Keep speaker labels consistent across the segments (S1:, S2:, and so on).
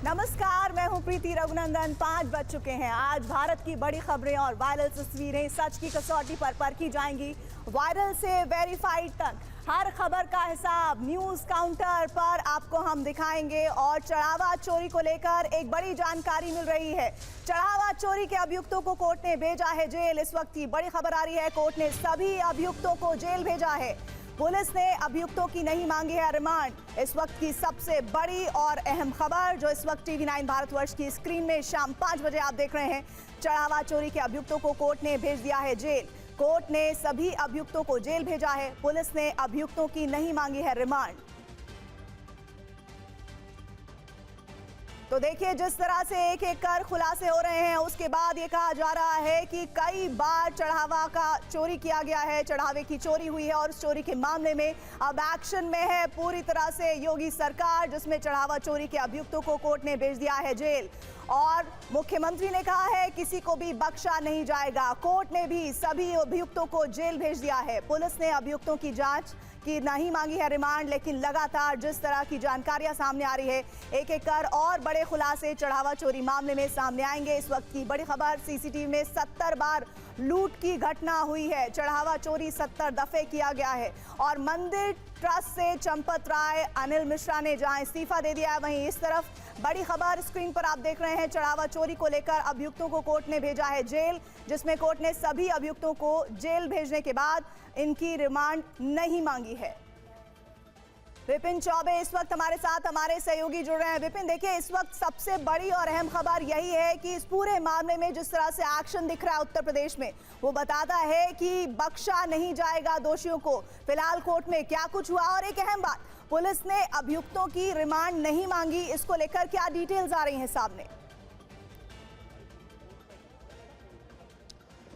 S1: नमस्कार, मैं हूं प्रीति रघुनंदन। 5 बज चुके हैं। आज भारत की बड़ी खबरें और वायरल तस्वीरें सच की कसौटी पर परखी जाएंगी। वायरल से वेरीफाइड तक हर खबर का हिसाब न्यूज काउंटर पर आपको हम दिखाएंगे। और चढ़ावा चोरी को लेकर एक बड़ी जानकारी मिल रही है। चढ़ावा चोरी के अभियुक्तों को कोर्ट ने भेजा है जेल। इस वक्त की बड़ी खबर आ रही है, कोर्ट ने सभी अभियुक्तों को जेल भेजा है। पुलिस ने अभियुक्तों की नहीं मांगी है रिमांड। इस वक्त की सबसे बड़ी और अहम खबर जो इस वक्त टीवी 9 भारतवर्ष की स्क्रीन में शाम 5 बजे आप देख रहे हैं। चढ़ावा चोरी के अभियुक्तों को कोर्ट ने भेज दिया है जेल। कोर्ट ने सभी अभियुक्तों को जेल भेजा है। पुलिस ने अभियुक्तों की नहीं मांगी है रिमांड। तो देखिए, जिस तरह से एक एक कर खुलासे हो रहे हैं, उसके बाद ये कहा जा रहा है कि कई बार चढ़ावा का चोरी किया गया है, चढ़ावे की चोरी हुई है और उस चोरी के मामले में अब एक्शन में है पूरी तरह से योगी सरकार, जिसमें चढ़ावा चोरी के अभियुक्तों को कोर्ट ने भेज दिया है जेल। और मुख्यमंत्री ने कहा है किसी को भी बख्शा नहीं जाएगा। कोर्ट ने भी सभी अभियुक्तों को जेल भेज दिया है। पुलिस ने अभियुक्तों की जांच की नहीं मांगी है रिमांड, लेकिन लगातार जिस तरह की जानकारियां सामने आ रही है, एक एक कर और बड़े खुलासे चढ़ावा चोरी मामले में सामने आएंगे। इस वक्त की बड़ी खबर, सीसीटीवी में 70 बार लूट की घटना हुई है। चढ़ावा चोरी 70 दफे किया गया है। और मंदिर ट्रस्ट से चंपत राय, अनिल मिश्रा ने जहां इस्तीफा दे दिया है, वहीं इस तरफ बड़ी खबर स्क्रीन पर आप देख रहे हैं। चढ़ावा चोरी को लेकर अभियुक्तों को कोर्ट ने भेजा है जेल, जिसमें कोर्ट ने सभी अभियुक्तों को जेल भेजने के बाद इनकी रिमांड नहीं मांगी है। विपिन चौबे इस वक्त हमारे साथ हमारे सहयोगी जुड़ रहे हैं। विपिन, देखिए, इस वक्त सबसे बड़ी और अहम खबर यही है कि इस पूरे मामले में जिस तरह से एक्शन दिख रहा है उत्तर प्रदेश में, वो बताता है कि बख्शा नहीं जाएगा दोषियों को। फिलहाल कोर्ट में क्या कुछ हुआ, और एक अहम बात, पुलिस ने अभियुक्तों की रिमांड नहीं मांगी, इसको लेकर क्या डिटेल्स आ रही हैं सामने?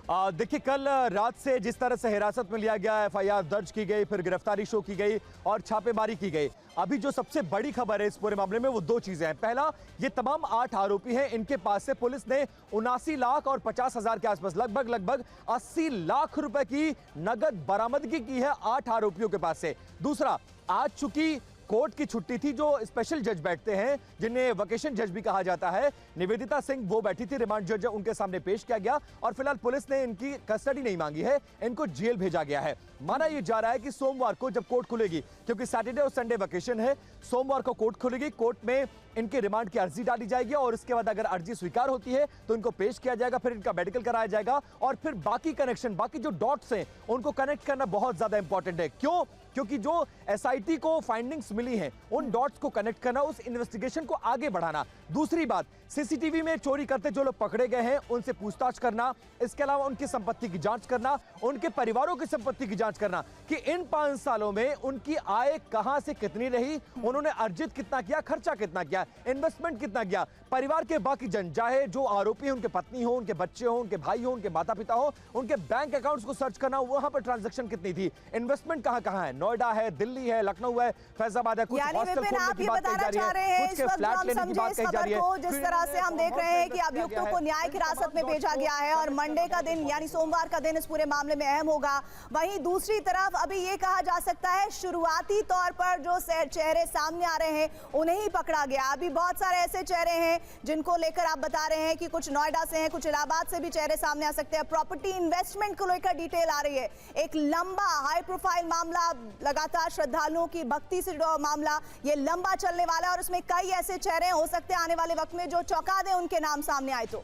S2: देखिए, कल रात से जिस तरह से हिरासत में लिया गया, एफआईआर दर्ज की गई, फिर गिरफ्तारी शो की गई और छापेमारी की गई। अभी जो सबसे बड़ी खबर है इस पूरे मामले में वो 2 चीजें हैं। पहला, ये तमाम 8 आरोपी हैं, इनके पास से पुलिस ने 79 लाख और 50,000 के आसपास लगभग 80 लाख रुपए की नगद बरामदगी की है 8 आरोपियों के पास से। दूसरा, आज चूंकि कोर्ट की छुट्टी थी, जो स्पेशल जज बैठते हैं जिन्हें वेकेशन जज भी कहा जाता है, निवेदिता सिंह वो बैठी थी, रिमांड जज उनके सामने पेश किया गया और फिलहाल पुलिस ने इनकी कस्टडी नहीं मांगी है, इनको जेल भेजा गया है। माना यह जा रहा है कि सोमवार को जब कोर्ट खुलेगी, क्योंकि सैटरडे और संडे वेकेशन है, सोमवार को कोर्ट खुलेगी, कोर्ट में इनकी रिमांड की अर्जी डाली जाएगी और उसके बाद अगर अर्जी स्वीकार होती है तो इनको पेश किया जाएगा, फिर इनका मेडिकल कराया जाएगा और फिर बाकी कनेक्शन, बाकी जो डॉट्स हैं उनको कनेक्ट करना बहुत ज्यादा इंपॉर्टेंट है। क्यों? क्योंकि जो एसआईटी को फाइंडिंग्स मिली हैं, उन डॉट्स को कनेक्ट करना, उस इन्वेस्टिगेशन को आगे बढ़ाना। दूसरी बात, सीसीटीवी में चोरी करते जो लोग पकड़े गए हैं उनसे पूछताछ करना, इसके अलावा उनकी संपत्ति की जांच करना, उनके परिवारों की संपत्ति की जांच करना कि इन 5 सालों में उनकी आय कहां से कितनी रही, उन्होंने अर्जित कितना किया, खर्चा कितना किया, इन्वेस्टमेंट कितना किया। परिवार के बाकी जन, चाहे जो आरोपी हैं, उनके पत्नी हो, उनके बच्चे हो, उनके भाई हो, उनके माता पिता हो, उनके बैंक अकाउंट्स को सर्च करना, वहां पर ट्रांजैक्शन कितनी थी, इन्वेस्टमेंट कहां है, नोएडा है, दिल्ली है, लखनऊ है, फैजाबाद है, कुछ हॉस्टल खोलने की बात कही जा रही है, कुछ फ्लैट लेने की बात कही जा रही है।
S1: जिस तरह से हम देख रहे हैं कि अभियुक्तों को न्यायिक हिरासत में भेजा गया है और मंडे का दिन यानी सोमवार का दिन इस पूरे मामले में अहम होगा। वहीं दूसरी तरफ अभी ये कहा जा सकता है शुरुआती तौर पर जो चेहरे सामने आ रहे हैं उन्हें ही पकड़ा गया। अभी बहुत सारे ऐसे चेहरे हैं जिनको लेकर आप बता रहे हैं कि कुछ नोएडा से हैं, कुछ इलाहाबाद से भी चेहरे सामने आ सकते हैं। प्रॉपर्टी इन्वेस्टमेंट को लेकर डिटेल आ रही है। एक लंबा हाई प्रोफाइल मामला, लगातार श्रद्धालुओं की भक्ति से जुड़ा मामला, ये लंबा चलने वाला है और उसमें कई ऐसे चेहरे हो सकते हैं आने वाले वक्त में जो चौंका दें उनके नाम सामने आए तो।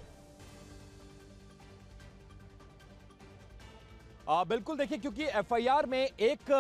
S2: बिल्कुल, देखिए, क्योंकि एफआईआर में एक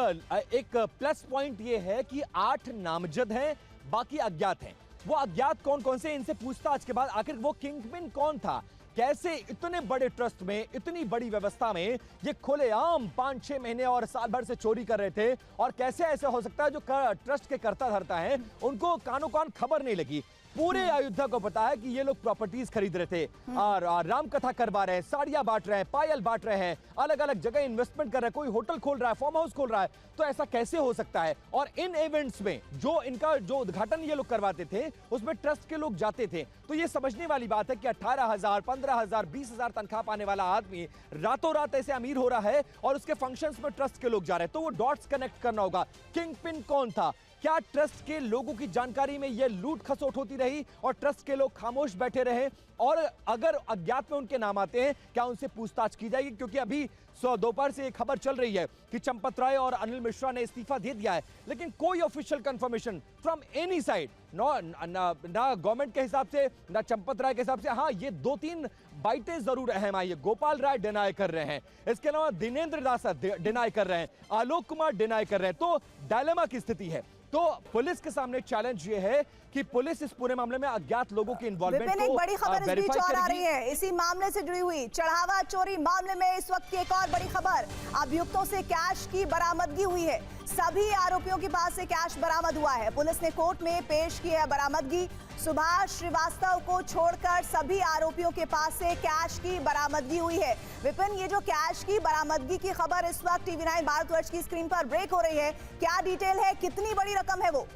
S2: प्लस पॉइंट ये है कि 8 नामजद हैं, बाकी अज्ञात हैं। वो अज्ञात कौन कौन से, इनसे पूछताछ के बाद आखिर वो किंगपिन कौन था, कैसे इतने बड़े ट्रस्ट में, इतनी बड़ी व्यवस्था में ये खुलेआम 5-6 महीने और साल भर से चोरी कर रहे थे, और कैसे ऐसे हो सकता है जो ट्रस्ट के कर्ता धर्ता हैं उनको कानो कान खबर नहीं लगी। पूरे अयोध्या को पता है कि ये लोग प्रॉपर्टीज खरीद रहे थे और राम कथा करवा रहे हैं, साड़ियां बांट रहे हैं, पायल बांट रहे हैं, अलग अलग जगह इन्वेस्टमेंट कर रहे हैं, कोई होटल खोल रहा है, फार्म हाउस खोल रहा है। तो ऐसा कैसे हो सकता है? और इन इवेंट्स में जो इनका जो उद्घाटन ये लोग करवाते थे उसमें ट्रस्ट के लोग जाते थे। तो ये समझने वाली बात है कि 18,000, 15,000, 20,000 तनख्वाह पाने वाला आदमी रातों रात ऐसे अमीर हो रहा है और उसके फंक्शंस में ट्रस्ट के लोग जा रहे हैं। तो वो डॉट्स कनेक्ट करना होगा। किंग पिन कौन था, क्या ट्रस्ट के लोगों की जानकारी में यह लूट खसोट होती रही और ट्रस्ट के लोग खामोश बैठे रहे? और अगर अज्ञात में उनके नाम आते हैं, क्या उनसे पूछताछ की जाएगी? क्योंकि अभी दोपहर से एक खबर चल रही है कि चंपत राय और अनिल मिश्रा ने इस्तीफा दे दिया है, लेकिन कोई official confirmation from any side, ना गवर्नमेंट के हिसाब से, ना चंपत राय के हिसाब से। हाँ, ये 2-3 बाइटें जरूर अहम आई है। गोपाल राय डिनाई कर रहे हैं, इसके अलावा दिनेंद्र दास डिनाई कर रहे हैं, आलोक कुमार डिनाई कर रहे हैं। तो डायलेमा की स्थिति है। तो पुलिस के सामने चैलेंज ये है कि पुलिस इस पूरे मामले में अज्ञात लोगों की इन्वॉल्वमेंट को
S1: एक बड़ी खबर इस बीच और आ रही
S2: करेगी।
S1: है इसी मामले से जुड़ी हुई। चढ़ावा चोरी मामले में इस वक्त की एक और बड़ी खबर, अभियुक्तों से कैश की बरामदगी हुई है। सभी आरोपियों के पास से कैश बरामद हुआ है। पुलिस ने कोर्ट में पेश की है बरामदगी। सुभाष श्रीवास्तव को छोड़कर सभी आरोपियों के पास से कैश की बरामदगी हुई है। विपिन, ये जो कैश की बरामदगी की खबर इस वक्त TV9 भारतवर्ष की स्क्रीन पर ब्रेक हो रही है, क्या डिटेल है, कितनी बड़ी रकम है वो?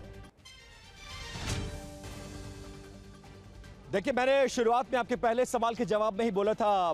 S2: देखिए, मैंने शुरुआत में आपके पहले सवाल के जवाब में ही बोला था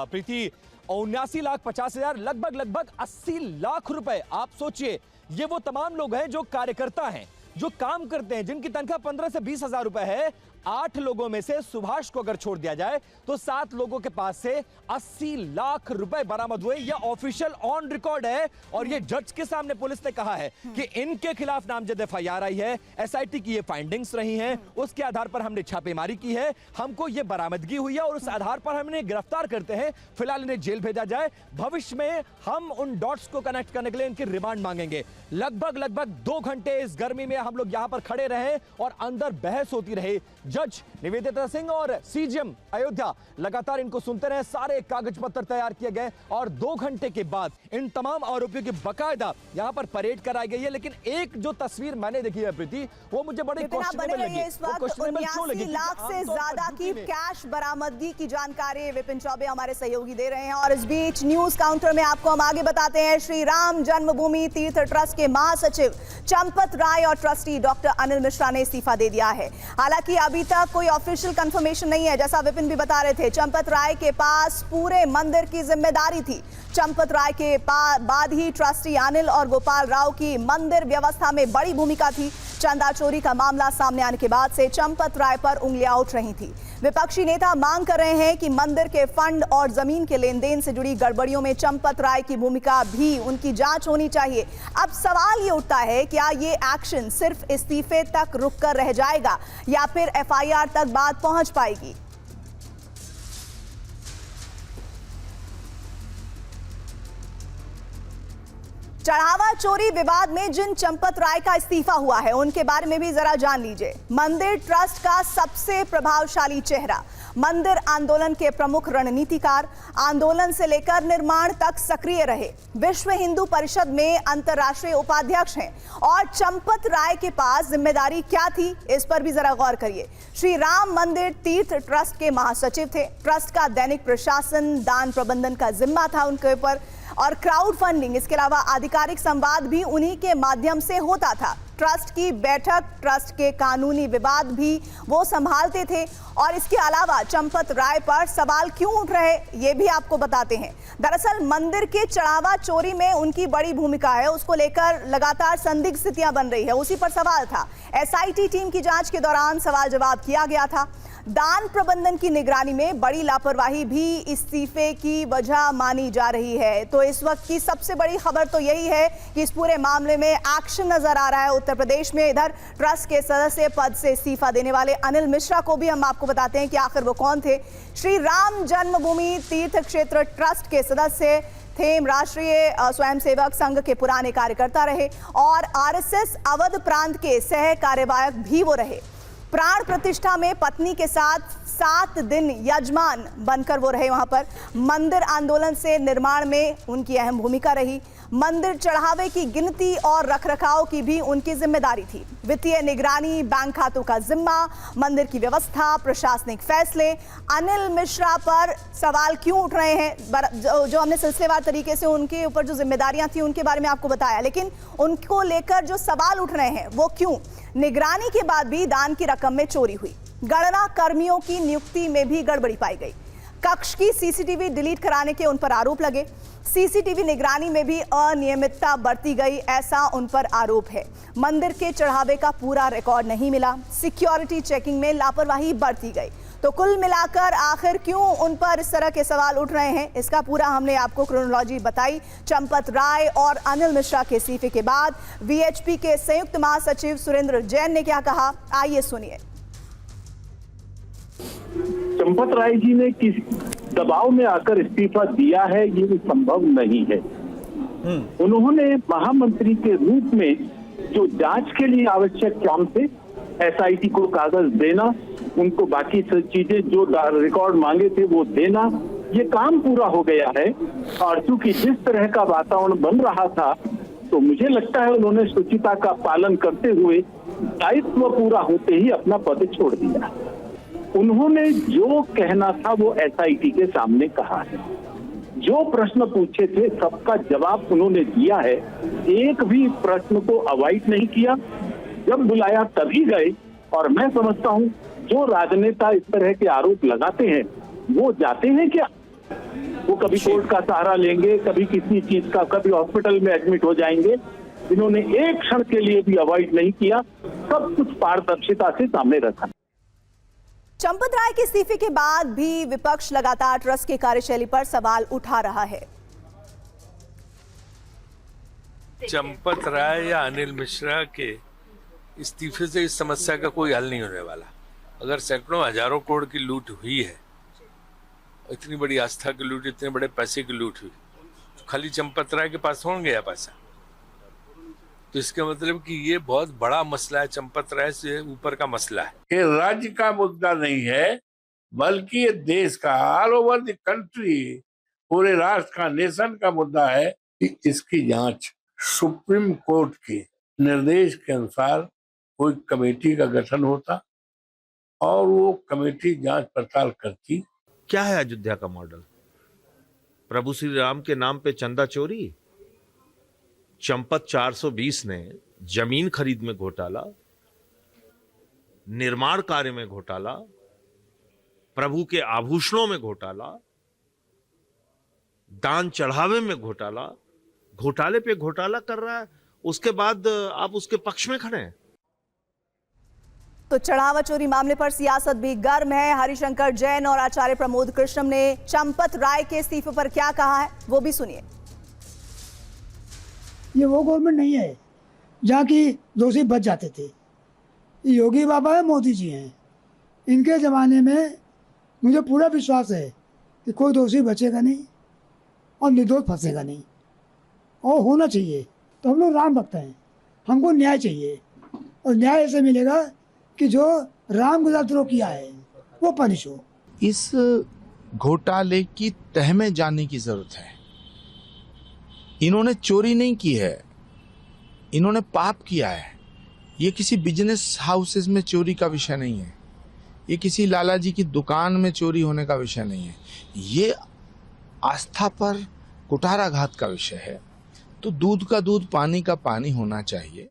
S2: प्रीति, 79,50,000 लगभग 80 लाख रुपए। आप सोचिए, ये वो तमाम लोग हैं जो कार्यकर्ता हैं, जो काम करते हैं, जिनकी तनख्वाह 15 से 20 हजार रुपए है। 8 लोगों में से सुभाष को अगर छोड़ दिया जाए तो 7 लोगों के पास से 80 लाख रुपए बरामद हुए। यह ऑफिशियल ऑन रिकॉर्ड है और यह जज के सामने पुलिस ने कहा है कि इनके खिलाफ नामजद FIR आई है, SIT की ये फाइंडिंग्स रही हैं, उसके आधार पर हमने छापेमारी की है, हमको ये बरामदगी हुई है और उस आधार पर हमने गिरफ्तार करते हैं। फिलहाल इन्हें जेल भेजा जाए, भविष्य में हम उन डॉट्स को कनेक्ट करने के लिए इनकी रिमांड मांगेंगे। लगभग 2 घंटे इस गर्मी में हम लोग यहां पर खड़े रहे और अंदर बहस होती रही। जज निवेदिता सिंह और CGM अयोध्या लगातार इनको सुनते रहे, सारे कागज पत्र तैयार किए गए और 2 घंटे के बाद इन तमाम आरोपियों की बकायदा यहां पर परेड कराई गई है। लेकिन एक जो तस्वीर मैंने देखी है प्रीति, वो मुझे बड़ी क्वेश्चनेबल लगी।
S1: इस वक्त 79 लाख से ज्यादा की कैश बरामदगी की जानकारी विपिन चौबे हमारे सहयोगी दे रहे हैं। और इस बीच न्यूज काउंटर में आपको हम आगे बताते हैं, श्री राम जन्मभूमि तीर्थ ट्रस्ट के महासचिव चंपत राय और ट्रस्टी डॉक्टर अनिल मिश्रा ने इस्तीफा दे दिया है। हालांकि अभी तक कोई ऑफिशियल कंफर्मेशन नहीं है। जैसा विपिन भी बता रहे थे, चंपत राय के पास पूरे मंदिर की जिम्मेदारी थी। चंपत राय के बाद ही ट्रस्टी अनिल और गोपाल राव की मंदिर व्यवस्था में बड़ी भूमिका थी। चंदा चोरी का मामला सामने आने के बाद से चंपत राय पर उंगलियां उठ रही थी। विपक्षी नेता मांग कर रहे हैं कि मंदिर के फंड और जमीन के लेन देन से जुड़ी गड़बड़ियों में चंपत राय की भूमिका भी उनकी जांच होनी चाहिए। अब सवाल ये उठता है, क्या ये एक्शन सिर्फ इस्तीफे तक रुक कर रह जाएगा या फिर FIR तक बात पहुंच पाएगी? चढ़ावा चोरी विवाद में जिन चंपत राय का इस्तीफा हुआ है उनके बारे में भी जरा जान लीजिए। मंदिर ट्रस्ट का सबसे प्रभावशाली चेहरा, मंदिर आंदोलन के प्रमुख रणनीतिकार, आंदोलन से लेकर निर्माण तक सक्रिय रहे, विश्व हिंदू परिषद में अंतर्राष्ट्रीय उपाध्यक्ष हैं। और चंपत राय के पास जिम्मेदारी क्या थी, इस पर भी जरा गौर करिए। श्री राम मंदिर तीर्थ ट्रस्ट के महासचिव थे। ट्रस्ट का दैनिक प्रशासन, दान प्रबंधन का जिम्मा था उनके ऊपर और क्राउड फंडिंग, इसके अलावा आधिकारिक संवाद भी उन्हीं के माध्यम से होता था। ट्रस्ट की बैठक, ट्रस्ट के कानूनी विवाद भी वो संभालते थे। और इसके अलावा चंपत राय पर सवाल क्यों उठ रहे, ये भी आपको बताते हैं। दरअसल मंदिर के चढ़ावा चोरी में उनकी बड़ी भूमिका है, उसको लेकर लगातार संदिग्ध स्थितियां बन रही है, उसी पर सवाल था। SIT टीम की जांच के दौरान सवाल जवाब किया गया था। दान प्रबंधन की निगरानी में बड़ी लापरवाही भी इस्तीफे की वजह मानी जा रही है। तो इस वक्त की सबसे बड़ी खबर तो यही है कि इस पूरे मामले में एक्शन नजर आ रहा है उत्तर प्रदेश में। इधर ट्रस्ट के सदस्य पद से इस्तीफा देने वाले अनिल मिश्रा को भी हम आपको बताते हैं कि आखिर वो कौन थे। श्री राम जन्मभूमि तीर्थ क्षेत्र ट्रस्ट के सदस्य थे, राष्ट्रीय स्वयंसेवक संघ के पुराने कार्यकर्ता रहे और RSS अवध प्रांत के सह कार्यवाहक भी वो रहे। प्राण प्रतिष्ठा में पत्नी के साथ 7 दिन यजमान बनकर वो रहे वहां पर। मंदिर आंदोलन से निर्माण में उनकी अहम भूमिका रही। मंदिर चढ़ावे की गिनती और रखरखाव की भी उनकी जिम्मेदारी थी। वित्तीय निगरानी, बैंक खातों का जिम्मा, मंदिर की व्यवस्था, प्रशासनिक फैसले। अनिल मिश्रा पर सवाल क्यों उठ रहे हैं, जो हमने सिलसिलेवार तरीके से उनके ऊपर जो जिम्मेदारियां थी उनके बारे में आपको बताया, लेकिन उनको लेकर जो सवाल उठ रहे हैं वो क्यों? निगरानी के बाद भी दान की रकम में चोरी हुई, गणना कर्मियों की नियुक्ति में भी गड़बड़ी पाई गई, कक्ष की सीसीटीवी डिलीट कराने के उन पर आरोप लगे। सीसीटीवी निगरानी में भी अनियमितता बरती गई, ऐसा उन पर आरोप है। मंदिर के चढ़ावे का पूरा रिकॉर्ड नहीं मिला। सिक्योरिटी चेकिंग में लापरवाही बरती गई। तो कुल मिलाकर आखिर क्यों उन पर इस तरह के सवाल उठ रहे हैं, इसका पूरा हमने आपको क्रोनोलॉजी बताई। चंपत राय और अनिल मिश्रा के इस्तीफे के बाद वीएचपी के संयुक्त महासचिव सुरेंद्र जैन ने क्या कहा, आइए सुनिए।
S3: चंपत राय जी ने किस दबाव में आकर इस्तीफा दिया है, ये संभव नहीं है। उन्होंने महामंत्री के रूप में जो जांच के लिए आवश्यक काम थे, एसआईटी को कागज देना, उनको बाकी चीजें जो रिकॉर्ड मांगे थे वो देना, ये काम पूरा हो गया है। और चूंकि जिस तरह का वातावरण बन रहा था, तो मुझे लगता है उन्होंने शुचिता का पालन करते हुए दायित्व पूरा होते ही अपना पद छोड़ दिया। उन्होंने जो कहना था वो एसआईटी के सामने कहा है। जो प्रश्न पूछे थे सबका जवाब उन्होंने दिया है। एक भी प्रश्न को अवॉइड नहीं किया। जब बुलाया तभी गए। और मैं समझता हूं जो राजनेता इस तरह के आरोप लगाते हैं वो जाते हैं क्या? वो कभी कोर्ट का सहारा लेंगे, कभी किसी चीज का, कभी हॉस्पिटल में एडमिट हो जाएंगे। इन्होंने एक क्षण के लिए भी अवॉइड नहीं किया, सब कुछ पारदर्शिता से सामने रखा।
S1: चंपत राय के इस्तीफे के बाद भी विपक्ष लगातार ट्रस्ट की कार्यशैली पर सवाल उठा रहा है।
S4: चंपत राय या अनिल मिश्रा के इस्तीफे से इस समस्या का कोई हल नहीं होने वाला। अगर सैकड़ों हजारों करोड़ की लूट हुई है, इतनी बड़ी आस्था की लूट, इतने बड़े पैसे की लूट हुई, तो खाली चंपत राय के पास होंगे या पैसा? तो इसका मतलब कि ये बहुत बड़ा मसला है, चंपत राय से ऊपर का मसला है।
S5: ये राज्य का मुद्दा नहीं है, बल्कि ये देश का, ऑल ओवर द कंट्री, पूरे राष्ट्र का, नेशन का मुद्दा है कि इसकी जांच सुप्रीम कोर्ट के निर्देश के अनुसार कोई कमेटी का गठन होता और वो कमेटी जांच पड़ताल करती।
S6: क्या है अयोध्या का मॉडल? प्रभु श्री राम के नाम पे चंदा चोरी, चंपत 420 ने जमीन खरीद में घोटाला, निर्माण कार्य में घोटाला, प्रभु के आभूषणों में घोटाला, दान चढ़ावे में घोटाला, घोटाले पे घोटाला कर रहा है। उसके बाद आप उसके पक्ष में खड़े हैं।
S1: तो चढ़ावा चोरी मामले पर सियासत भी गर्म है। हरिशंकर जैन और आचार्य प्रमोद कृष्णम ने चंपत राय के इस्तीफे पर क्या कहा है, वो भी सुनिए।
S7: ये वो गवर्नमेंट नहीं है जहाँ की दोषी बच जाते थे। योगी बाबा है, मोदी जी हैं। इनके ज़माने में मुझे पूरा विश्वास है कि कोई दोषी बचेगा नहीं और निर्दोष फंसेगा नहीं, और होना चाहिए। तो हम लोग राम भक्त हैं, हमको न्याय चाहिए, और न्याय ऐसे मिलेगा कि जो राम के साथ द्रोह किया है वो पनिश हो।
S8: इस घोटाले की तह में जाने की जरूरत है। इन्होंने चोरी नहीं की है, इन्होंने पाप किया है। ये किसी बिजनेस हाउसेस में चोरी का विषय नहीं है, ये किसी लाला जी की दुकान में चोरी होने का विषय नहीं है, ये आस्था पर कुठाराघात का विषय है। तो दूध का दूध, पानी का पानी होना चाहिए।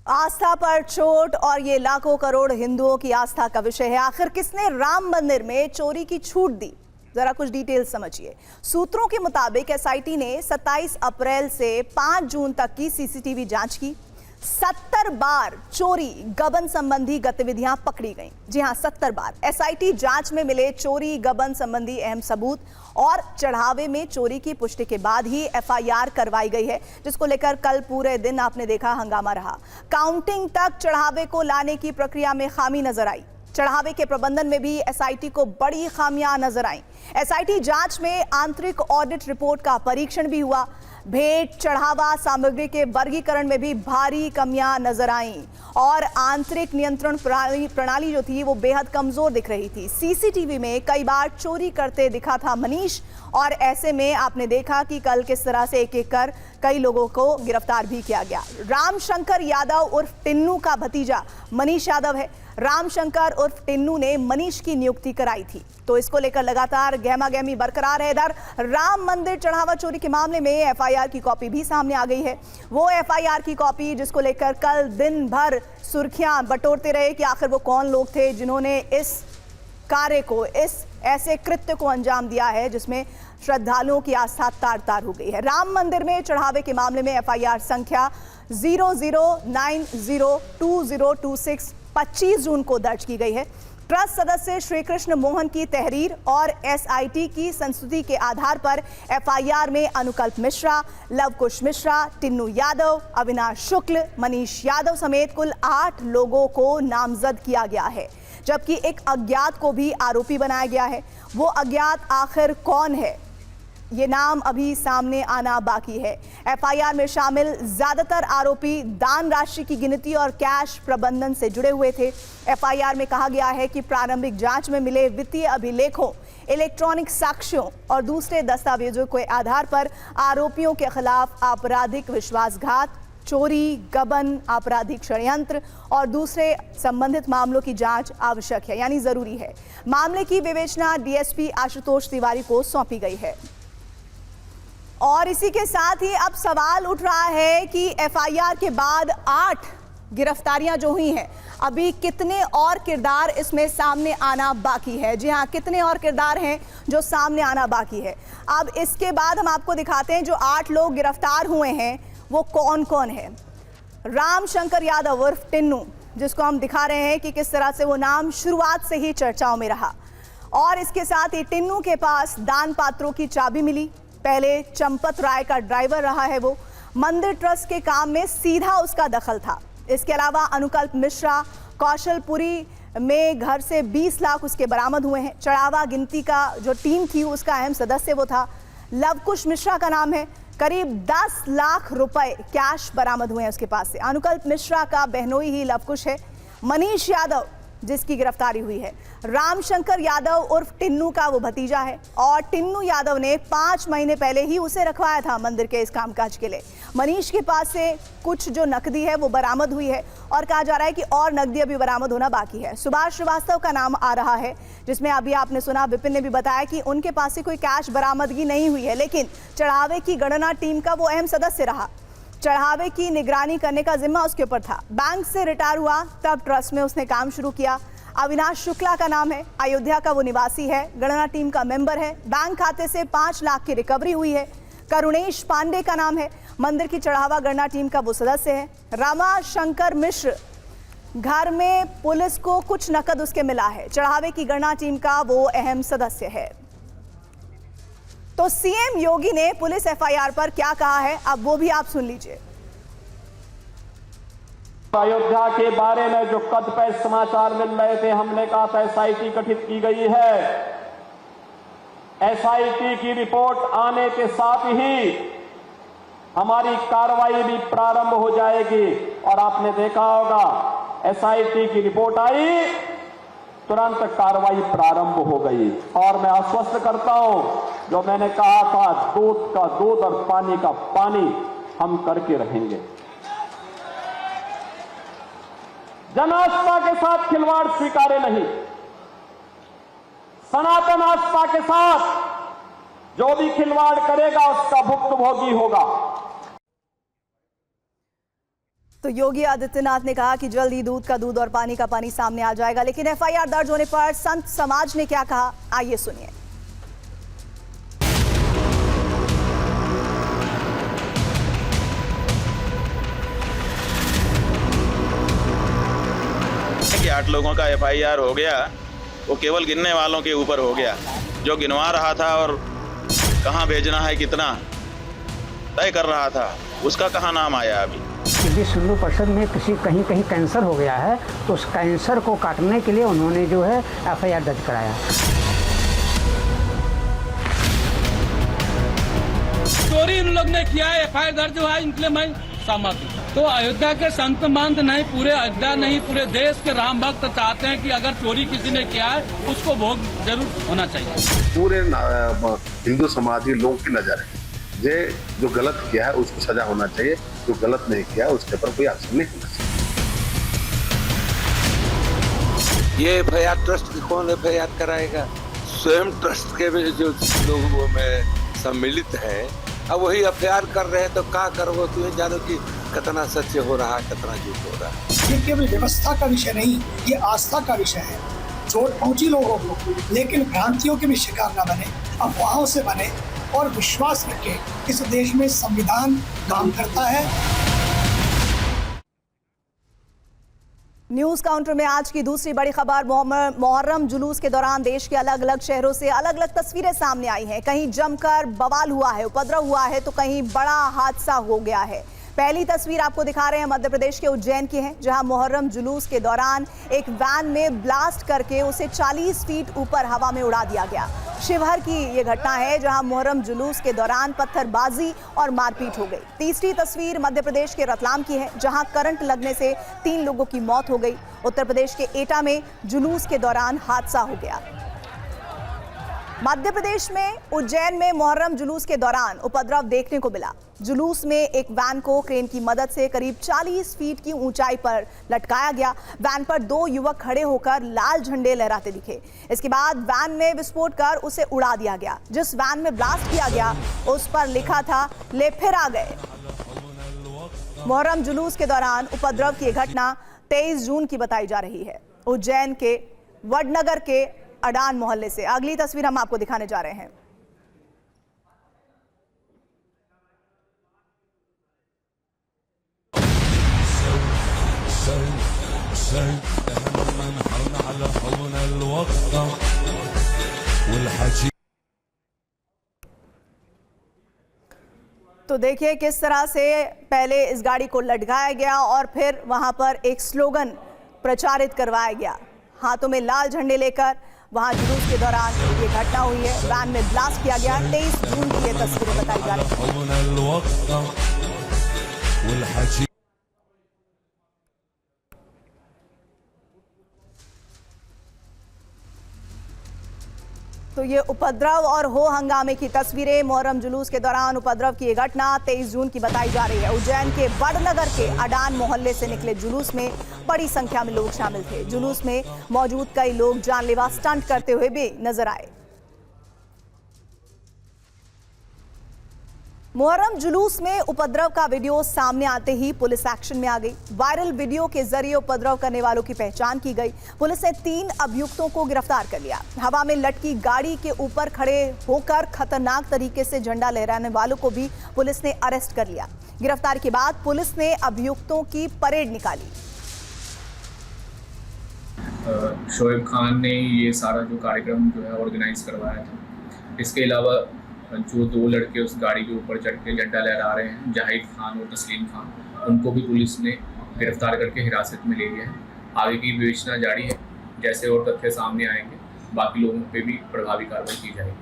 S1: आस्था पर चोट, और ये लाखों करोड़ हिंदुओं की आस्था का विषय है। आखिर किसने राम मंदिर में चोरी की छूट दी, जरा कुछ डिटेल समझिए। सूत्रों के मुताबिक एसआईटी ने 27 अप्रैल से 5 जून तक की सीसीटीवी जांच की। 70 बार चोरी गबन संबंधी गतिविधियां पकड़ी गईं। जी हां, 70 बार। एसआईटी जांच में मिले चोरी गबन संबंधी अहम सबूत और चढ़ावे में चोरी की पुष्टि के बाद ही एफआईआर करवाई गई है, जिसको लेकर कल पूरे दिन आपने देखा हंगामा रहा। काउंटिंग तक चढ़ावे को लाने की प्रक्रिया में खामी नजर आई। चढ़ावे के प्रबंधन में भी एसआईटी को बड़ी खामियां नजर आईं। एसआईटी जांच में आंतरिक ऑडिट रिपोर्ट का परीक्षण भी हुआ। भेंट चढ़ावा सामग्री के वर्गीकरण में भी भारी कमियां नजर आईं और आंतरिक नियंत्रण प्रणाली जो थी वो बेहद कमजोर दिख रही थी। सीसीटीवी में कई बार चोरी करते दिखा था मनीष, और ऐसे में आपने देखा कि कल किस तरह से एक एक कर कई लोगों को गिरफ्तार भी किया गया। रामशंकर यादव उर्फ टिन्नू का भतीजा मनीष यादव है। रामशंकर उर्फ टिन्नू ने मनीष की नियुक्ति कराई थी, तो इसको लेकर लगातार गहमागहमी बरकरार है। इधर राम मंदिर चढ़ावा चोरी के मामले में एफआईआर की कॉपी भी सामने आ गई है। वो एफआईआर की कॉपी जिसको लेकर कल दिन भर सुर्खियां बटोरते रहे कि आखिर वो कौन लोग थे जिन्होंने इस कार्य को, इस ऐसे कृत्य को अंजाम दिया है जिसमें श्रद्धालुओं की आस्था तार तार हो गई है। राम मंदिर में चढ़ावे के मामले में एफआईआर संख्या 00902026 25 जून को दर्ज की गई है। ट्रस्ट सदस्य श्री कृष्ण मोहन की तहरीर और एसआईटी की संस्तुति के आधार पर एफआईआर में अनुकल्प मिश्रा, लवकुश मिश्रा, टिन्नू यादव, अविनाश शुक्ल, मनीष यादव समेत कुल 8 लोगों को नामजद किया गया है, जबकि एक अज्ञात को भी आरोपी बनाया गया है। वो अज्ञात आखिर कौन है, ये नाम अभी सामने आना बाकी है। एफआईआर में शामिल ज्यादातर आरोपी दान राशि की गिनती और कैश प्रबंधन से जुड़े हुए थे। एफआईआर में कहा गया है कि प्रारंभिक जांच में मिले वित्तीय अभिलेखों, इलेक्ट्रॉनिक साक्ष्यों और दूसरे दस्तावेजों के आधार पर आरोपियों के खिलाफ आपराधिक विश्वासघात, चोरी, गबन, आपराधिक षड्यंत्र और दूसरे संबंधित मामलों की जांच आवश्यक है, यानी जरूरी है। मामले की विवेचना डीएसपी आशुतोष तिवारी को सौंपी गई है। और इसी के साथ ही अब सवाल उठ रहा है कि एफआईआर के बाद 8 गिरफ्तारियां जो हुई हैं, अभी कितने और किरदार इसमें सामने आना बाकी है। जी हाँ, कितने और किरदार हैं जो सामने आना बाकी है। अब इसके बाद हम आपको दिखाते हैं जो 8 लोग गिरफ्तार हुए हैं वो कौन कौन है। राम शंकर यादव उर्फ टिन्नू, जिसको हम दिखा रहे हैं कि किस तरह से वो नाम शुरुआत से ही चर्चाओं में रहा। और इसके साथ ही टिन्नू के पास दान पात्रों की चाबी मिली। पहले चंपत राय का ड्राइवर रहा है वो। मंदिर ट्रस्ट के काम में सीधा उसका दखल था। इसके अलावा अनुकल्प मिश्रा, कौशलपुरी में घर से 20 लाख उसके बरामद हुए हैं। चढ़ावा गिनती का जो टीम थी उसका अहम सदस्य वो था। लवकुश मिश्रा का नाम है। करीब 10 लाख रुपए कैश बरामद हुए हैं उसके पास से। अनुकल्प मिश्रा का बहनोई ही लवकुश है। मनीष यादव जिसकी गिरफ्तारी हुई है, रामशंकर यादव उर्फ टिन्नू का वो भतीजा है। और टिन्नू यादव ने 5 महीने पहले ही उसे रखवाया था मंदिर के इस कामकाज के लिए। मनीष के पास से कुछ जो नकदी है वो बरामद हुई है और कहा जा रहा है कि और नकदी अभी बरामद होना बाकी है। सुभाष श्रीवास्तव का नाम आ रहा है, जिसमें अभी आपने सुना, विपिन ने भी बताया कि उनके पास से कोई कैश बरामदगी नहीं हुई है, लेकिन चढ़ावे की गणना टीम का वो अहम सदस्य रहा। चढ़ावे की निगरानी करने का जिम्मा उसके ऊपर था। बैंक से रिटायर हुआ तब ट्रस्ट में उसने काम शुरू किया। अविनाश शुक्ला का नाम है, अयोध्या का वो निवासी है, गणना टीम का मेंबर है। बैंक खाते से 5 लाख की रिकवरी हुई है। करुणेश पांडे का नाम है, मंदिर की चढ़ावा गणना टीम का वो सदस्य है। रमा शंकर मिश्र, घर में पुलिस को कुछ नकद उसके मिला है। चढ़ावे की गणना टीम का वो अहम सदस्य है। तो सीएम योगी ने पुलिस एफआईआर पर क्या कहा है, अब वो भी आप सुन लीजिए।
S9: अयोध्या के बारे में जो कदपैस समाचार मिल रहे थे, हमने कहा था एसआईटी गठित की गई है। एसआईटी की रिपोर्ट आने के साथ ही हमारी कार्रवाई भी प्रारंभ हो जाएगी। और आपने देखा होगा एसआईटी की रिपोर्ट आई, तुरंत कार्रवाई प्रारंभ हो गई। और मैं आश्वस्त करता हूं, जो मैंने कहा था, दूध का दूध और पानी का पानी हम करके रहेंगे। जन आस्था के साथ खिलवाड़ स्वीकार्य नहीं। सनातन आस्था के साथ जो भी खिलवाड़ करेगा उसका भुक्तभोगी होगा।
S1: तो योगी आदित्यनाथ ने कहा कि जल्द ही दूध का दूध और पानी का पानी सामने आ जाएगा। लेकिन एफआईआर दर्ज होने पर संत समाज ने क्या कहा, आइए सुनिए।
S10: कि 8 लोगों का एफआईआर हो गया, वो केवल गिनने वालों के ऊपर हो गया। जो गिनवा रहा था और कहाँ भेजना है कितना तय कर रहा था, उसका कहाँ नाम आया अभी।
S11: विश्व हिंदू परिषद में कहीं कैंसर हो गया है, तो उस कैंसर को काटने के लिए उन्होंने जो है एफआईआर दर्ज कराया।
S12: चोरी इन लोग ने किया है, एफआईआर दर्ज हुआ है, इनके लिए मैं सहमत हूँ। तो अयोध्या के संत महंत नहीं, पूरे अयोध्या नहीं, पूरे देश के राम भक्त चाहते हैं कि अगर चोरी किसी ने किया है उसको भोग जरूर होना चाहिए। पूरे
S13: हिंदू समाजी लोगों की नजर है, ये जो गलत किया है उसको सजा होना चाहिए, जो गलत नहीं किया उसके ऊपर कोई एक्शन नहीं होना चाहिए।
S5: ये एफआईआर ट्रस्ट की कौन एफआईआर कराएगा? स्वयं ट्रस्ट के भी जो लोगों में सम्मिलित है, अब वही एफआईआर कर रहे हैं, तो क्या करो, तुम्हें जानो कि कितना सत्य हो रहा है, कितना झूठ हो रहा है।
S7: ये केवल व्यवस्था का विषय नहीं, ये आस्था का विषय है। चोट पहुंची लोगों को, लेकिन भ्रांतियों के भी शिकार न बने, अफवाहों से बने और विश्वास रखें इस देश में संविधान काम करता है।
S1: न्यूज काउंटर में आज की दूसरी बड़ी खबर, मुहर्रम जुलूस के दौरान देश के अलग अलग शहरों से अलग अलग तस्वीरें सामने आई हैं। कहीं जमकर बवाल हुआ है, उपद्रव हुआ है, तो कहीं बड़ा हादसा हो गया है। पहली तस्वीर आपको दिखा रहे हैं मध्य प्रदेश के उज्जैन की है, जहां मुहर्रम जुलूस के दौरान एक वैन में ब्लास्ट करके उसे 40 फीट ऊपर हवा में उड़ा दिया गया। शिवहर की ये घटना है, जहां मुहर्रम जुलूस के दौरान पत्थरबाजी और मारपीट हो गई। तीसरी तस्वीर मध्य प्रदेश के रतलाम की है, जहां करंट लगने से 3 लोगों की मौत हो गई। उत्तर प्रदेश के एटा में जुलूस के दौरान हादसा हो गया। मध्य प्रदेश में उज्जैन में मुहर्रम जुलूस के दौरान उपद्रव देखने को मिला। जुलूस में एक वैन को क्रेन की मदद से करीब 40 फीट की ऊंचाई पर लटकाया गया। वैन पर 2 युवक खड़े होकर लाल झंडे लहराते दिखे। इसके बाद वैन में विस्फोट कर उसे उड़ा दिया गया। जिस वैन में ब्लास्ट किया गया उस पर लिखा था, ले फिर आ गए। मुहर्रम जुलूस के दौरान उपद्रव की घटना 23 जून की बताई जा रही है, उज्जैन के वडनगर के अडान मोहल्ले से। अगली तस्वीर हम आपको दिखाने जा रहे हैं। तो देखिए किस तरह से पहले इस गाड़ी को लटकाया गया और फिर वहां पर एक स्लोगन प्रचारित करवाया गया। हाथों में लाल झंडे लेकर वहां जुलूस के दौरान ये घटना हुई है। वैन में ब्लास्ट किया गया। 23 जून की ये तस्वीरें बताई जा रही हैं। तो ये उपद्रव और हो हंगामे की तस्वीरें, मुहर्रम जुलूस के दौरान उपद्रव की ये घटना 23 जून की बताई जा रही है। उज्जैन के वडनगर के अडान मोहल्ले से निकले जुलूस में बड़ी संख्या में लोग शामिल थे। जुलूस में मौजूद कई लोग जानलेवा स्टंट करते हुए भी नजर आए। मुहर्रम जुलूस में उपद्रव का वीडियो सामने आते ही पुलिस एक्शन में आ गई। वायरल वीडियो के जरिए उपद्रव करने वालों की पहचान की गई। पुलिस ने 3 अभियुक्तों को गिरफ्तार कर लिया। हवा में लटकी गाड़ी के ऊपर खड़े होकर खतरनाक तरीके से झंडा लहराने वालों को भी पुलिस ने अरेस्ट कर लिया। गिरफ्तारी के बाद पुलिस ने अभियुक्तों की परेड निकाली।
S14: शोएब खान ने ये सारा जो कार्यक्रम जो है ऑर्गेनाइज करवाया था। इसके अलावा जो 2 लड़के उस गाड़ी के ऊपर चढ़ के झंडा लहरा रहे हैं, जाहिद खान और तस्लीम खान, उनको भी पुलिस ने गिरफ्तार करके हिरासत में ले लिया है। आगे की विवेचना जारी है। जैसे और तथ्य सामने आएंगे बाकी लोगों पे भी प्रभावी कार्रवाई की जाएगी।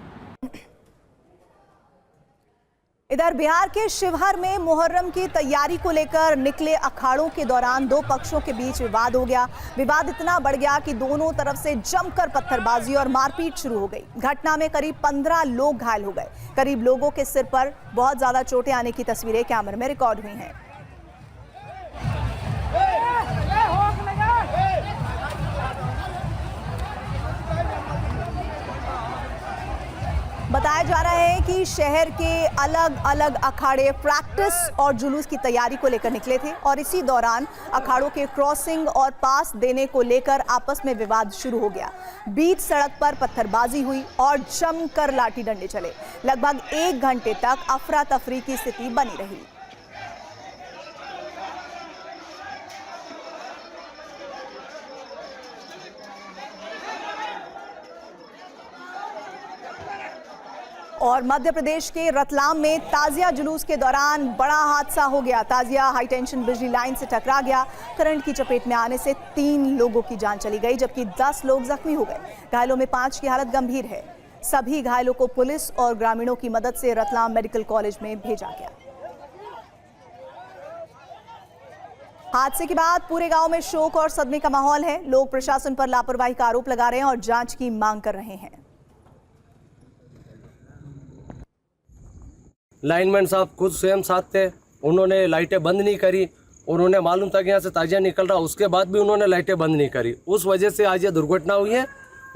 S1: इधर बिहार के शिवहर में मुहर्रम की तैयारी को लेकर निकले अखाड़ों के दौरान 2 पक्षों के बीच विवाद हो गया। विवाद इतना बढ़ गया कि दोनों तरफ से जमकर पत्थरबाजी और मारपीट शुरू हो गई। घटना में करीब 15 लोग घायल हो गए। करीब लोगों के सिर पर बहुत ज्यादा चोटें आने की तस्वीरें कैमरे में रिकॉर्ड हुई हैं। बताया जा रहा है कि शहर के अलग अलग अखाड़े प्रैक्टिस और जुलूस की तैयारी को लेकर निकले थे और इसी दौरान अखाड़ों के क्रॉसिंग और पास देने को लेकर आपस में विवाद शुरू हो गया। बीच सड़क पर पत्थरबाजी हुई और जमकर लाठी डंडे चले। लगभग 1 घंटे तक अफरा तफरी की स्थिति बनी रही। और मध्य प्रदेश के रतलाम में ताजिया जुलूस के दौरान बड़ा हादसा हो गया। ताजिया हाई टेंशन बिजली लाइन से टकरा गया। करंट की चपेट में आने से 3 लोगों की जान चली गई, जबकि 10 लोग जख्मी हो गए। घायलों में 5 की हालत गंभीर है। सभी घायलों को पुलिस और ग्रामीणों की मदद से रतलाम मेडिकल कॉलेज में भेजा गया। हादसे के बाद पूरे गांव में शोक और सदमे का माहौल है। लोग प्रशासन पर लापरवाही का आरोप लगा रहे हैं और जांच की मांग कर रहे हैं।
S15: लाइनमैन साहब खुद स्वयं साथ थे, उन्होंने लाइटें बंद नहीं करी। उन्होंने मालूम था कि यहाँ से ताजिया निकल रहा, उसके बाद भी उन्होंने लाइटें बंद नहीं करी। उस वजह से आज ये दुर्घटना हुई है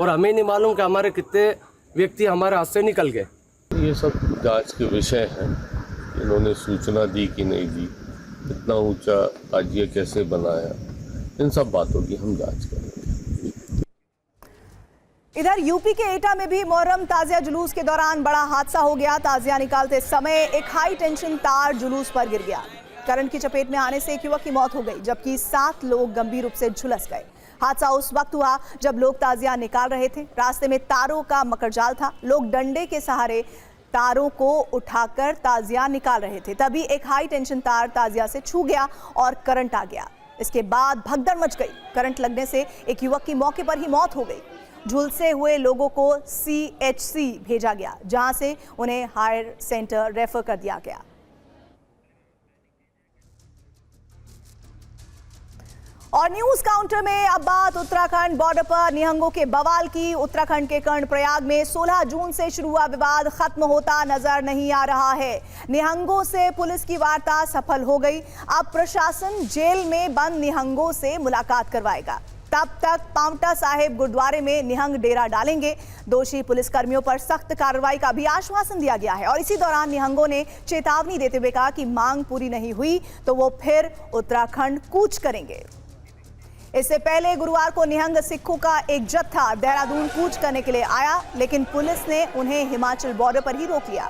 S15: और हमें नहीं मालूम कि हमारे कितने व्यक्ति हमारे हाथ से निकल गए।
S16: ये सब जांच के विषय हैं। इन्होंने सूचना दी कि नहीं दी, इतना ऊंचा ताजिया कैसे बनाया, इन सब बातों की हम जांच करेंगे।
S1: इधर यूपी के एटा में भी मुहर्रम ताजिया जुलूस के दौरान बड़ा हादसा हो गया। ताजिया निकालते समय एक हाई टेंशन तार जुलूस पर गिर गया। करंट की चपेट में आने से एक युवक की मौत हो गई, जबकि 7 लोग गंभीर रूप से झुलस गए। हादसा उस वक्त हुआ जब लोग ताजिया निकाल रहे थे। रास्ते में तारों का मकड़जाल था। लोग डंडे के सहारे तारों को उठाकर ताजिया निकाल रहे थे। तभी एक हाई टेंशन तार ताजिया से छू गया और करंट आ गया। इसके बाद भगदड़ मच गई। करंट लगने से एक युवक की मौके पर ही मौत हो गई। झुलसे हुए लोगों को CHC भेजा गया, जहां से उन्हें हायर सेंटर रेफर कर दिया गया। और न्यूज काउंटर में अब बात उत्तराखंड बॉर्डर पर निहंगों के बवाल की। उत्तराखंड के कर्णप्रयाग में 16 जून से शुरू हुआ विवाद खत्म होता नजर नहीं आ रहा है। निहंगों से पुलिस की वार्ता सफल हो गई। अब प्रशासन जेल में बंद निहंगों से मुलाकात करवाएगा। तब तक पांवटा साहिब गुरुद्वारे में निहंग डेरा डालेंगे। दोषी पुलिसकर्मियों पर सख्त कार्रवाई का भी आश्वासन दिया गया है। और इसी दौरान निहंगों ने चेतावनी देते हुए कहा कि मांग पूरी नहीं हुई तो वो फिर उत्तराखंड कूच करेंगे। इससे पहले गुरुवार को निहंग सिखों का एक जत्था देहरादून कूच करने के लिए आया, लेकिन पुलिस ने उन्हें हिमाचल बॉर्डर पर ही रोक लिया।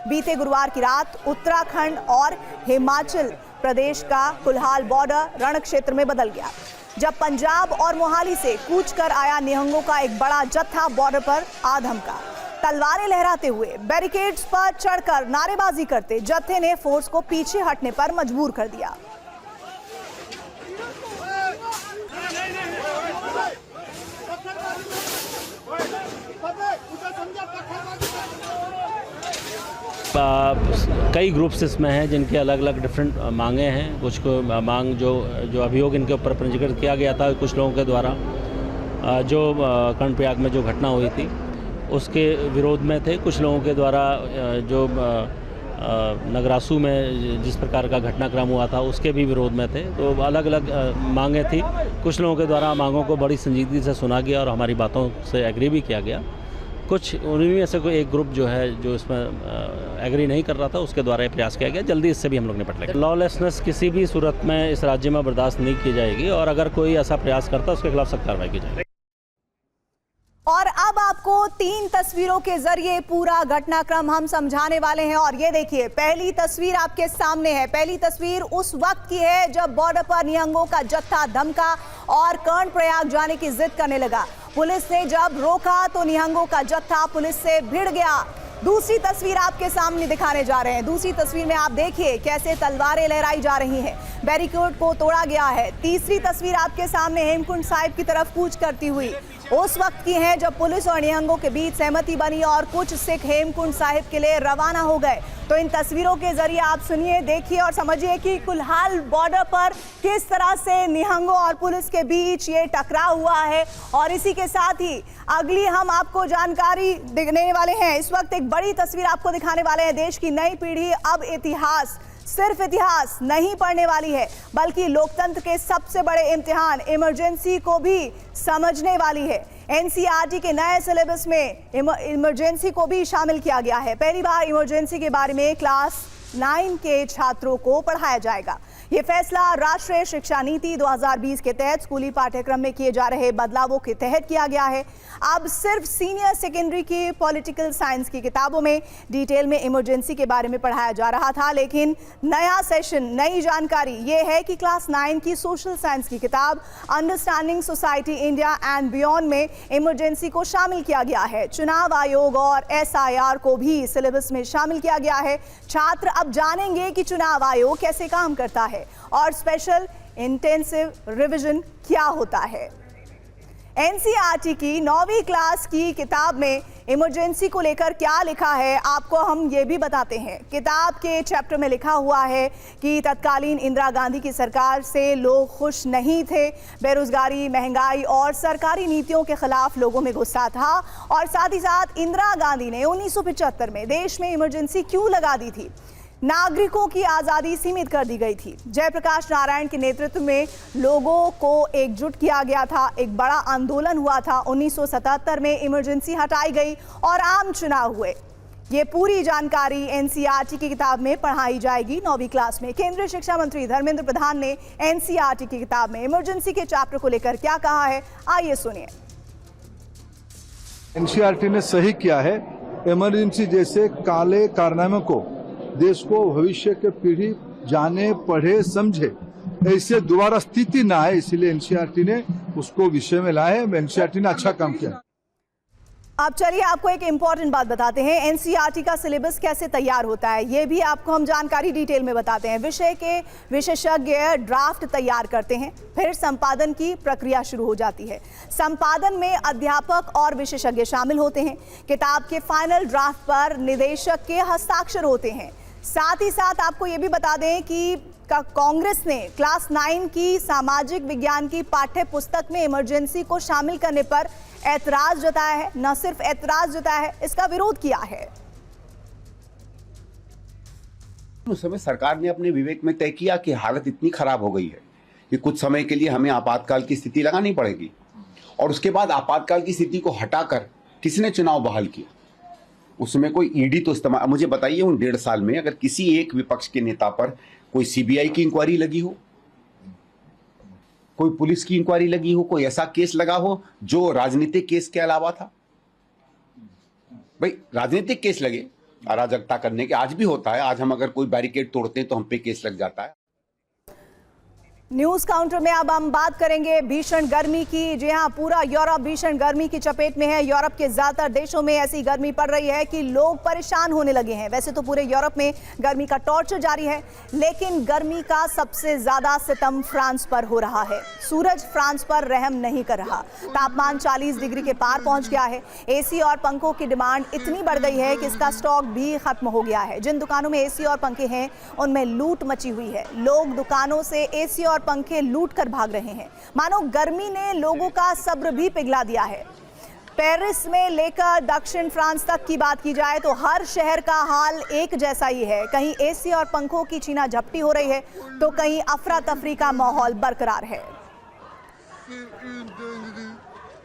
S1: बीते गुरुवार की रात उत्तराखंड और हिमाचल प्रदेश का कुल्हाल बॉर्डर रण क्षेत्र में बदल गया, जब पंजाब और मोहाली से कूच कर आया निहंगों का एक बड़ा जत्था बॉर्डर पर आ धमका। तलवारें लहराते हुए बैरिकेड्स पर चढ़कर नारेबाजी करते जत्थे ने फोर्स को पीछे हटने पर मजबूर कर दिया।
S17: कई ग्रुप्स इसमें हैं जिनके अलग अलग डिफरेंट मांगे हैं। कुछ को मांग जो अभियोग इनके ऊपर पंजीकृत किया गया था कुछ लोगों के द्वारा, जो कर्णप्रयाग में जो घटना हुई थी उसके विरोध में थे। कुछ लोगों के द्वारा जो नगरासू में जिस प्रकार का घटनाक्रम हुआ था उसके भी विरोध में थे। तो अलग अलग मांगें थी। कुछ लोगों के द्वारा मांगों को बड़ी संजीदगी से सुना गया और हमारी बातों से एग्री भी किया गया। कुछ उन्हीं में से कोई एक ग्रुप जो है जो इसमें एग्री नहीं कर रहा था, उसके द्वारा ये प्रयास किया गया। जल्दी इससे भी हम लोग निपट लेंगे। लॉलेसनेस किसी भी सूरत में इस राज्य में बर्दाश्त नहीं की जाएगी और अगर कोई ऐसा प्रयास करता है उसके खिलाफ सख्त कार्रवाई की जाएगी।
S1: और अब आपको 3 तस्वीरों के जरिए पूरा घटनाक्रम हम समझाने वाले हैं। और ये देखिए, पहली तस्वीर आपके सामने है। पहली तस्वीर उस वक्त की है जब बॉर्डर पर निहंगों का जत्था धमका और कर्णप्रयाग जाने की जिद करने लगा। पुलिस ने जब रोका तो निहंगों का जत्था पुलिस से भिड़ गया। दूसरी तस्वीर आपके सामने दिखाने जा रहे हैं। दूसरी तस्वीर में आप देखिए कैसे तलवारें लहराई जा रही हैं, बैरिकेड को तोड़ा गया है। तीसरी तस्वीर आपके सामने हेमकुंड साहिब की तरफ कूच करती हुई उस वक्त की है जब पुलिस और निहंगों के बीच सहमति बनी और कुछ सिख हेमकुंड साहिब के लिए रवाना हो गए। तो इन तस्वीरों के जरिए आप सुनिए, देखिए और समझिए कि कुल्हाल बॉर्डर पर किस तरह से निहंगों और पुलिस के बीच ये टकराव हुआ है। और इसी के साथ ही अगली हम आपको जानकारी देने वाले हैं। इस वक्त एक बड़ी तस्वीर आपको दिखाने वाले हैं। देश की नई पीढ़ी अब इतिहास, सिर्फ इतिहास नहीं पढ़ने वाली है, बल्कि लोकतंत्र के सबसे बड़े इम्तिहान इमरजेंसी को भी समझने वाली है। एनसीईआरटी के नए सिलेबस में इमरजेंसी को भी शामिल किया गया है। पहली बार इमरजेंसी के बारे में क्लास 9 के छात्रों को पढ़ाया जाएगा। ये फैसला राष्ट्रीय शिक्षा नीति 2020 के तहत स्कूली पाठ्यक्रम में किए जा रहे बदलावों के तहत किया गया है। अब सिर्फ सीनियर सेकेंडरी की पॉलिटिकल साइंस की किताबों में डिटेल में इमरजेंसी के बारे में पढ़ाया जा रहा था, लेकिन नया सेशन, नई जानकारी ये है कि क्लास 9 की सोशल साइंस की किताब understanding society India and beyond में इमरजेंसी को शामिल किया गया है। चुनाव आयोग और SIR को भी सिलेबस में शामिल किया गया है। छात्र अब जानेंगे कि चुनाव आयोग कैसे काम करता है और स्पेशल इंटेंसिव रिवीजन क्या होता है। एनसीईआरटी की 9वीं क्लास की किताब में इमरजेंसी को लेकर क्या लिखा है आपको हम ये भी बताते हैं। किताब के चैप्टर में लिखा हुआ है कि तत्कालीन इंदिरा गांधी की सरकार से लोग खुश नहीं थे। बेरोजगारी, महंगाई और सरकारी नीतियों के खिलाफ लोगों में गुस्सा था। और साथ ही साथ इंदिरा गांधी ने 1975 में देश में इमरजेंसी क्यों लगा दी थी। नागरिकों की आज़ादी सीमित कर दी गई थी। जयप्रकाश नारायण के नेतृत्व में लोगों को एकजुट किया गया था, एक बड़ा आंदोलन हुआ था। 1977 में इमरजेंसी हटाई गई और आम चुनाव हुए। ये पूरी जानकारी एनसीईआरटी की किताब में पढ़ाई जाएगी 9वीं क्लास में। केंद्रीय शिक्षा मंत्री धर्मेंद्र प्रधान ने एनसीईआरटी की किताब में इमरजेंसी के चैप्टर को लेकर क्या कहा है, आइए सुनिए।
S18: एनसीईआरटी ने सही किया है, इमरजेंसी जैसे काले कारनामे को देश को भविष्य के पीढ़ी जाने, पढ़े, समझे, ऐसे दोबारा स्थिति ना आए, इसलिए एनसीईआरटी ने उसको विषय में लाए। एनसीईआरटी ने अच्छा काम किया।
S1: अब चलिए आपको एक इम्पॉर्टेंट बात बताते हैं, एनसीईआरटी का सिलेबस कैसे तैयार होता है ये भी आपको हम जानकारी डिटेल में बताते हैं। विषय के विशेषज्ञ ड्राफ्ट तैयार करते हैं, फिर संपादन की प्रक्रिया शुरू हो जाती है। संपादन में अध्यापक और विशेषज्ञ शामिल होते हैं। किताब के फाइनल ड्राफ्ट पर निदेशक के हस्ताक्षर होते हैं। साथ ही साथ आपको ये भी बता दें कि कांग्रेस ने क्लास 9 की सामाजिक विज्ञान की पाठ्य पुस्तक में इमरजेंसी को शामिल करने पर ऐतराज जताया है। न सिर्फ ऐतराज जताया है, इसका विरोध किया है।
S19: उस समय सरकार ने अपने विवेक में तय किया कि हालत इतनी खराब हो गई है कि कुछ समय के लिए हमें आपातकाल की स्थिति लगानी पड़ेगी, और उसके बाद आपातकाल की स्थिति को हटाकर किसने चुनाव बहाल किया? उसमें कोई ईडी तो इस्तेमाल, मुझे बताइए उन 1.5 साल में अगर किसी एक विपक्ष के नेता पर कोई सीबीआई की इंक्वायरी लगी हो, कोई पुलिस की इंक्वायरी लगी हो, कोई ऐसा केस लगा हो जो राजनीतिक केस के अलावा था? भाई राजनीतिक केस लगे अराजकता करने के, आज भी होता है। आज हम अगर कोई बैरिकेड तोड़ते हैं तो हम पे केस लग जाता है।
S1: न्यूज काउंटर में अब हम बात करेंगे भीषण गर्मी की। जी हां, पूरा यूरोप भीषण गर्मी की चपेट में है। यूरोप के ज्यादातर देशों में ऐसी गर्मी पड़ रही है कि लोग परेशान होने लगे हैं। वैसे तो पूरे यूरोप में गर्मी का टॉर्चर जारी है, लेकिन गर्मी का सबसे ज्यादा सितम फ्रांस पर हो रहा है। सूरज फ्रांस पर रहम नहीं कर रहा। तापमान 40 डिग्री के पार पहुंच गया है। एसी और पंखों की डिमांड इतनी बढ़ गई है कि इसका स्टॉक भी खत्म हो गया है। जिन दुकानों में एसी और पंखे हैं उनमें लूट मची हुई है। लोग दुकानों से एसी और पंखे लूट कर भाग रहे हैं। मानो गर्मी ने लोगों का सब्र भी पिघला दिया है। पेरिस में लेकर दक्षिण फ्रांस तक की बात की जाए तो हर शहर का हाल एक जैसा ही है। कहीं एसी और पंखों की छीना झपटी हो रही है तो कहीं अफरा तफरी का माहौल बरकरार है।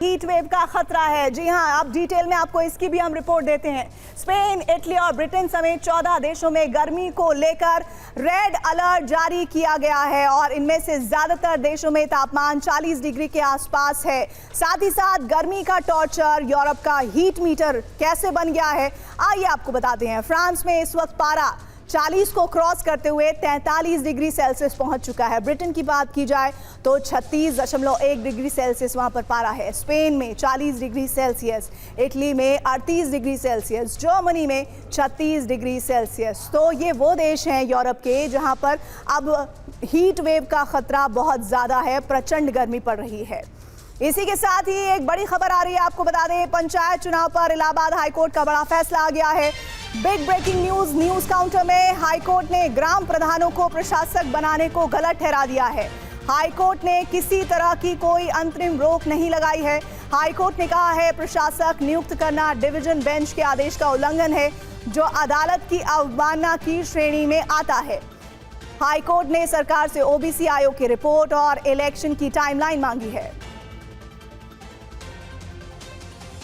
S1: हीट वेव का खतरा है। जी हां, अब डिटेल में आपको इसकी भी हम रिपोर्ट देते हैं। स्पेन, इटली और ब्रिटेन समेत 14 देशों में गर्मी को लेकर रेड अलर्ट जारी किया गया है और इनमें से ज्यादातर देशों में तापमान 40 डिग्री के आसपास है। साथ ही साथ गर्मी का टॉर्चर यूरोप का हीट मीटर कैसे बन गया है, आइए आपको बताते हैं। फ्रांस में इस वक्त पारा 40 को क्रॉस करते हुए 43 डिग्री सेल्सियस पहुंच चुका है। ब्रिटेन की बात की जाए तो 36.1 डिग्री सेल्सियस वहां पर पारा है। स्पेन में 40 डिग्री सेल्सियस, इटली में 38 डिग्री सेल्सियस, जर्मनी में 36 डिग्री सेल्सियस। तो ये वो देश हैं यूरोप के जहां पर अब हीट वेव का खतरा बहुत ज्यादा है, प्रचंड गर्मी पड़ रही है। इसी के साथ ही एक बड़ी खबर आ रही है, आपको बता दें पंचायत चुनाव पर इलाहाबाद हाईकोर्ट का बड़ा फैसला आ गया है। बिग ब्रेकिंग न्यूज काउंटर में हाईकोर्ट ने ग्राम प्रधानों को प्रशासक बनाने को गलत ठहरा दिया है। हाईकोर्ट ने किसी तरह की कोई अंतरिम रोक नहीं लगाई है। हाईकोर्ट ने कहा है प्रशासक नियुक्त करना डिवीजन बेंच के आदेश का उल्लंघन है जो अदालत की अवमानना की श्रेणी में आता है। हाईकोर्ट ने सरकार से ओबीसी आयोग की रिपोर्ट और इलेक्शन की टाइमलाइन मांगी है।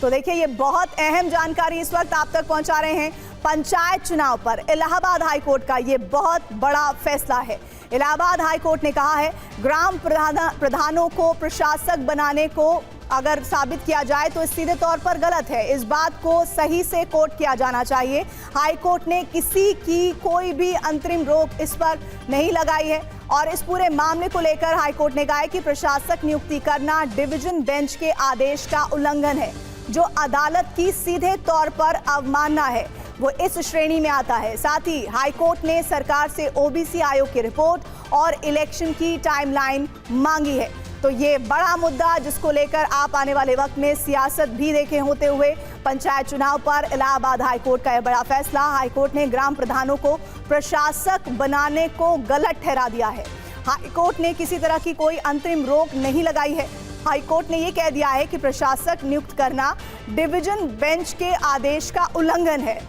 S1: तो देखिए, ये बहुत अहम जानकारी इस वक्त आप तक पहुंचा रहे हैं। पंचायत चुनाव पर इलाहाबाद हाईकोर्ट का ये बहुत बड़ा फैसला है। इलाहाबाद हाईकोर्ट ने कहा है ग्राम प्रधानों को प्रशासक बनाने को अगर साबित किया जाए तो सीधे तौर पर गलत है। इस बात को सही से कोट किया जाना चाहिए। हाईकोर्ट ने किसी की कोई भी अंतरिम रोक इस पर नहीं लगाई है और इस पूरे मामले को लेकर हाईकोर्ट ने कहा है कि प्रशासक नियुक्ति करना डिवीजन बेंच के आदेश का उल्लंघन है जो अदालत की सीधे तौर पर अवमानना है, वो इस श्रेणी में आता है। साथ ही हाईकोर्ट ने सरकार से ओबीसी आयोग की रिपोर्ट और इलेक्शन की टाइमलाइन मांगी है। तो ये बड़ा मुद्दा जिसको लेकर आप आने वाले वक्त में सियासत भी देखे होते हुए पंचायत चुनाव पर इलाहाबाद हाईकोर्ट का यह बड़ा फैसला। हाईकोर्ट ने ग्राम प्रधानों को प्रशासक बनाने को गलत ठहरा दिया है। हाईकोर्ट ने किसी तरह की कोई अंतरिम रोक नहीं लगाई है। हाईकोर्ट ने यह कह दिया है कि प्रशासक नियुक्त करना डिवीजन बेंच के आदेश का उल्लंघन है।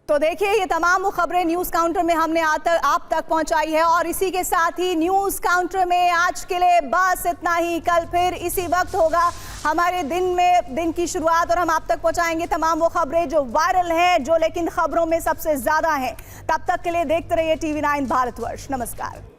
S1: तो देखिए, ये तमाम खबरें न्यूज काउंटर में हमने आप तक पहुंचाई है और इसी के साथ ही न्यूज काउंटर में आज के लिए बस इतना ही। कल फिर इसी वक्त होगा हमारे दिन की शुरुआत और हम आप तक पहुंचाएंगे तमाम वो खबरें जो वायरल हैं, जो लेकिन खबरों में सबसे ज्यादा हैं। तब तक के लिए देखते रहिए TV9 भारतवर्ष। नमस्कार।